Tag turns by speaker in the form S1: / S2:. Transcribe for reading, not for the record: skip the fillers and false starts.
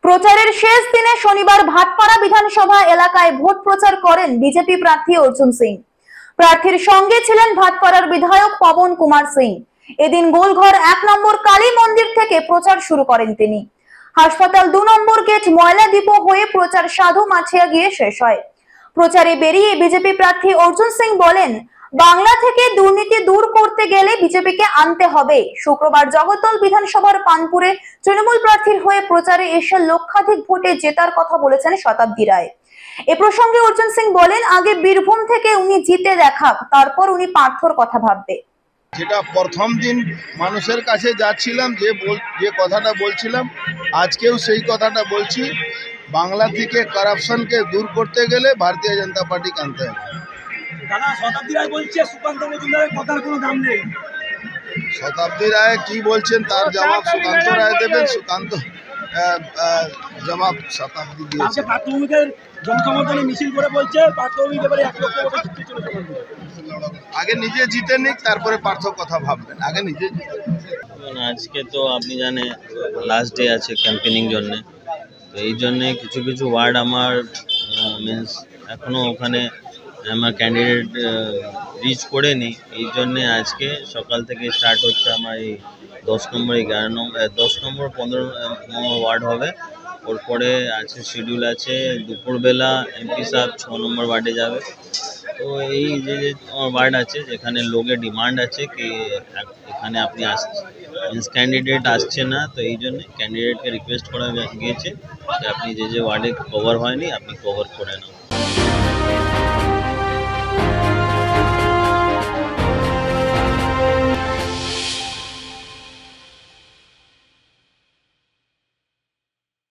S1: প্রচারের শেষ দিনে শনিবার ভাটপাড়া বিধানসভা এলাকায় ভোট প্রচার করেন বিজেপি প্রার্থী অর্জুন সিং। প্রার্থীর সঙ্গে ছিলেন ভাটপাড়ার বিধায়ক পবন কুমার সিং। এদিন গোলঘর 1 নম্বর কালী মন্দির থেকে প্রচার শুরু করেন তিনি। হাসপাতাল 2 নম্বর গেট ময়লা ডিপো হয়ে প্রচার সাধু মাছিয়া গিয়ে শেষ হয়। প্রচারে বেরিয়ে বিজেপি প্রার্থী অর্জুন সিং বলেন, বাংলা থেকে দুর্নীতি দূর করতে গেলে বিজেপিকে আনতে হবে। শুক্রবার জগদ্দল বিধানসভার পানপুরে তৃণমূল প্রার্থীর হয়ে প্রচারে এসে লক্ষাধিক ভোটে জেতার কথা বলেছেন শতাব্দী রায়। এ প্রসঙ্গে অর্জুন সিং বলেন, আগে বীরভূম থেকে উনি জিতে দেখাক, তারপর উনি পার্থর কথা ভাববে।
S2: যেটা প্রথম দিন মানুষের কাছে যাচ্ছিলাম, যে কথাটা বলছিলাম, আজকেও সেই কথাটা বলছি। বাংলা থেকে কারাপশনকে দূর করতে গেলে ভারতীয় জনতা পার্টি আনতে হবে।
S3: দাদা, শতাব্দী রায় বলছে সুকান্ত মজুমদারের কথার কোনো দাম নেই।
S2: শতাব্দী রায় কি বলছেন তার জবাব সুকান্ত রায় দেবেন। সুকান্ত জবাব শতাব্দী দিয়েছে।
S3: প্রাথমিকের জনসমর্থনে মিছিল করে বলছে প্রাথমিক এবারে 1 লক্ষ ভোটে জিততে চলেছে।
S2: আগে নিজে জিতে নিক, তারপরে পার্থ কথা ভাববেন। আগে নিজে জিতে।
S4: আজকে তো আপনি জানেন লাস্ট ডে আছে ক্যাম্পেনিং জন্য, তো এই জন্যে কিছু কিছু ওয়ার্ড আমার মিনস এখনো ওখানে আমার ক্যান্ডিডেট রিচ করেনি। এই জন্যে আজকে সকাল থেকে স্টার্ট হচ্ছে আমার এই 10 নম্বর 11 নম্বর 10 নম্বর 15 নম্বর ওয়ার্ড হবে। ওর পরে আছে শিডিউল আছে দুপুরবেলা এমপি সাহেব 6 নম্বর ওয়ার্ডে যাবে। তো এই যে ওয়ার্ড আছে যেখানে লোকের ডিমান্ড আছে কি এখানে আপনি মিনস ক্যান্ডিডেট আসছে না, তো এই জন্য ক্যান্ডিডেটকে রিকোয়েস্ট করা গিয়েছে যে আপনি যে ওয়ার্ডে কভার হয়নি আপনি কভার করে নাও।